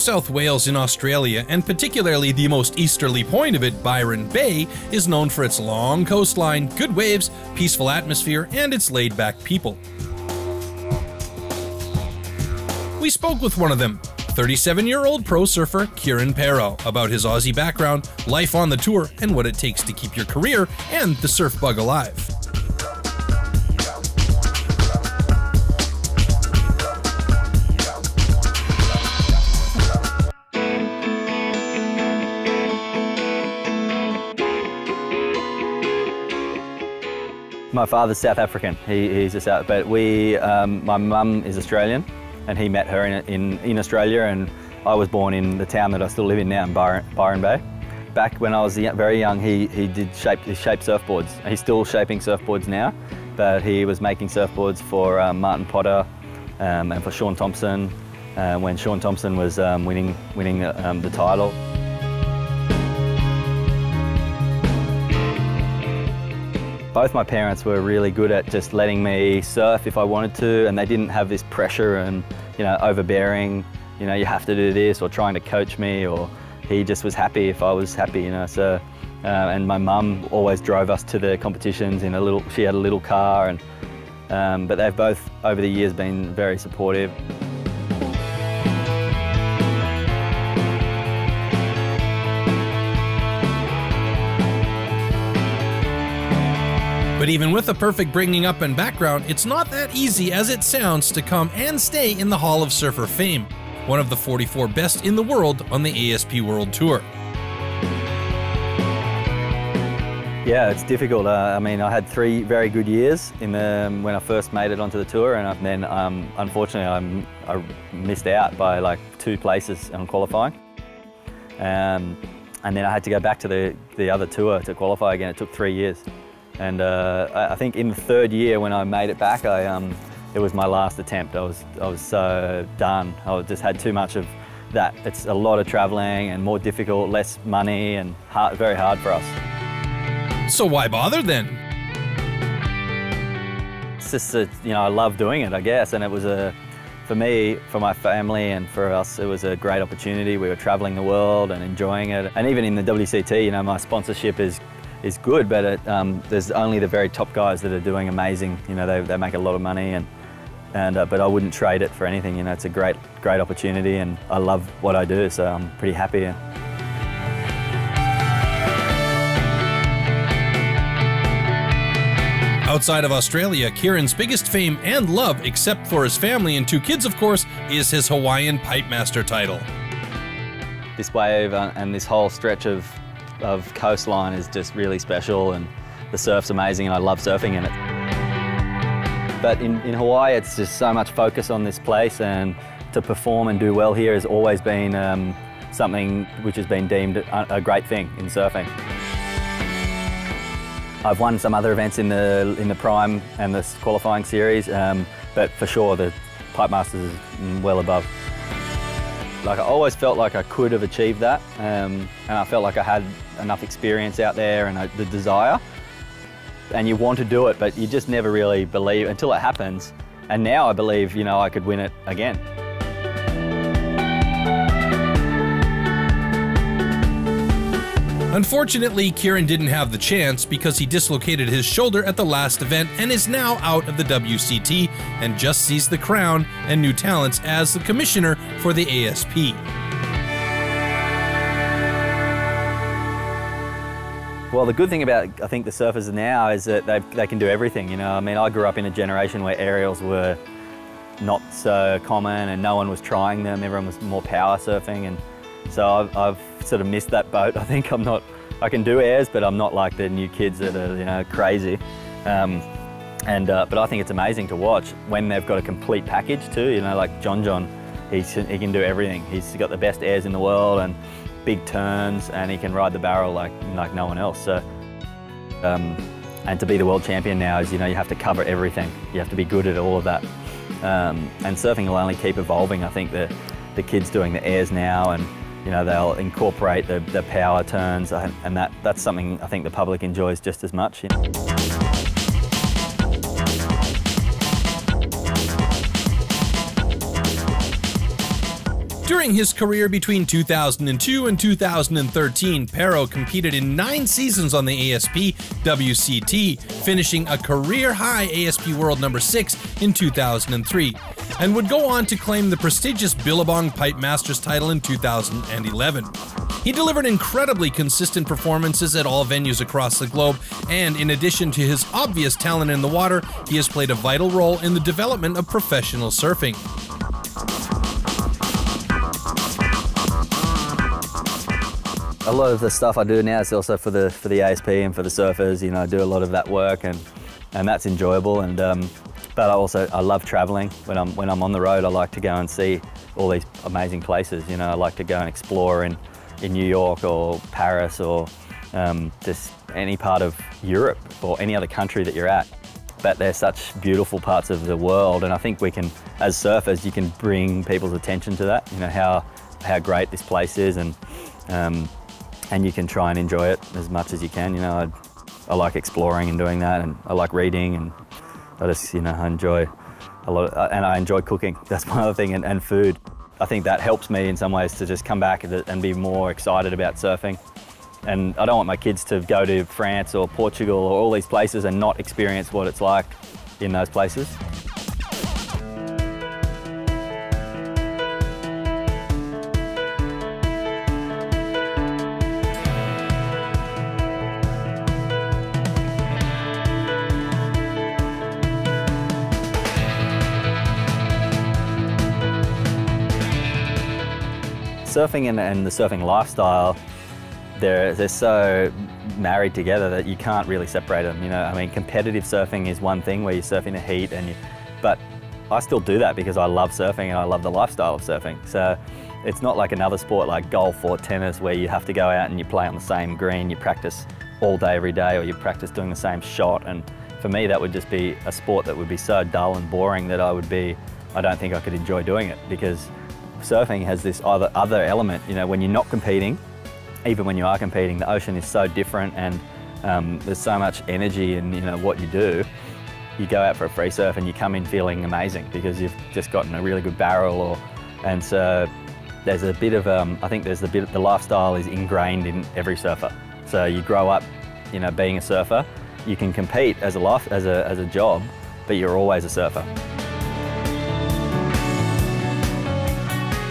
South Wales in Australia, and particularly the most easterly point of it, Byron Bay, is known for its long coastline, good waves, peaceful atmosphere, and its laid-back people. We spoke with one of them, 37-year-old pro surfer Kieren Perrow, about his Aussie background, life on the tour, and what it takes to keep your career and the surf bug alive. My father's South African. He's a South, but my mum is Australian, and he met her in Australia, and I was born in the town that I still live in now, in Byron Bay. Back when I was very young, he shaped surfboards. He's still shaping surfboards now, but he was making surfboards for Martin Potter and for Sean Thompson when Sean Thompson was winning the title. Both my parents were really good at just letting me surf if I wanted to, and they didn't have this pressure and, overbearing, you have to do this, or trying to coach me, or he just was happy if I was happy, so, and my mum always drove us to the competitions she had a little car, and, but they've both, over the years, been very supportive. But even with a perfect bringing up and background, it's not that easy as it sounds to come and stay in the Hall of Surfer Fame, one of the 44 best in the world on the ASP World Tour. Yeah, it's difficult. I had 3 very good years when I first made it onto the tour, and then unfortunately I missed out by like 2 places on qualifying. And then I had to go back to the other tour to qualify again. It took 3 years. And I think in the 3rd year when I made it back, it was my last attempt. I was so done. I just had too much of that. It's a lot of traveling and more difficult, less money, and very hard for us. So why bother then? It's just I love doing it, I guess, and it was for me, for my family, and for us, it was a great opportunity. We were traveling the world and enjoying it. And even in the WCT, my sponsorship is good, but there's only the very top guys that are doing amazing. They make a lot of money, but I wouldn't trade it for anything. It's a great opportunity, and I love what I do, so I'm pretty happy. Outside of Australia, Kieren's biggest fame and love, except for his family and 2 kids, of course, is his Hawaiian Pipe Master title. This wave and this whole stretch of coastline is just really special, and the surf's amazing, and I love surfing in it. But in Hawaii, it's just so much focus on this place, and to perform and do well here has always been something which has been deemed a great thing in surfing. I've won some other events in the Prime and the qualifying series, but for sure the Pipe Masters is well above. I always felt like I could have achieved that, and I felt like I had enough experience out there and the desire. And you want to do it, but you just never really believe until it happens. And now I believe, I could win it again. Unfortunately, Kieren didn't have the chance because he dislocated his shoulder at the last event and is now out of the WCT and just sees the crown and new talents as the commissioner for the ASP. Well, the good thing about, I think, the surfers now is that they can do everything, I grew up in a generation where aerials were not so common and no one was trying them. Everyone was more power surfing, and so I've sort of missed that boat. I think I can do airs, but I'm not like the new kids that are, crazy. But I think it's amazing to watch when they've got a complete package too, like John, he can do everything. He's got the best airs in the world and big turns, and he can ride the barrel like no one else. So, and to be the world champion now is, you have to cover everything. You have to be good at all of that. And surfing will only keep evolving. I think the kids doing the airs now, and they'll incorporate the power turns, and that's something I think the public enjoys just as much. During his career between 2002 and 2013, Perrow competed in 9 seasons on the ASP WCT, finishing a career-high ASP World number 6 in 2003, and would go on to claim the prestigious Billabong Pipe Masters title in 2011. He delivered incredibly consistent performances at all venues across the globe, and in addition to his obvious talent in the water, he has played a vital role in the development of professional surfing. A lot of the stuff I do now is also for the ASP and for the surfers. You know, I do a lot of that work, and that's enjoyable. And but I love traveling. When I'm on the road, I like to go and see all these amazing places. You know, I like to go and explore in New York or Paris or just any part of Europe or any other country that you're at. But they're such beautiful parts of the world, and I think we can, as surfers, you can bring people's attention to that. You know, how great this place is, and you can try and enjoy it as much as you can. You know, I like exploring and doing that, and I like reading, and I just, you know, I enjoy a lot, and I enjoy cooking. That's my other thing, and food. I think that helps me in some ways to just come back and be more excited about surfing. And I don't want my kids to go to France or Portugal or all these places and not experience what it's like in those places. Surfing and the surfing lifestyle, they're so married together that you can't really separate them. You know, I mean, competitive surfing is one thing where you surf in the heat, but I still do that because I love surfing and I love the lifestyle of surfing. So it's not like another sport like golf or tennis where you have to go out and you play on the same green, you practice all day every day, or you practice doing the same shot. And for me, that would just be a sport that would be so dull and boring that I don't think I could enjoy doing it, because surfing has this other element. You know, when you're not competing, even when you are competing, the ocean is so different, and there's so much energy in, you know, what you do. You go out for a free surf and you come in feeling amazing because you've just gotten a really good barrel, and so there's a bit of I think there's the lifestyle is ingrained in every surfer. So you grow up, you know, being a surfer. You can compete as a job, but you're always a surfer.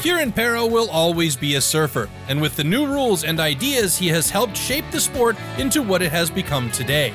Kieren Perrow will always be a surfer, and with the new rules and ideas, he has helped shape the sport into what it has become today.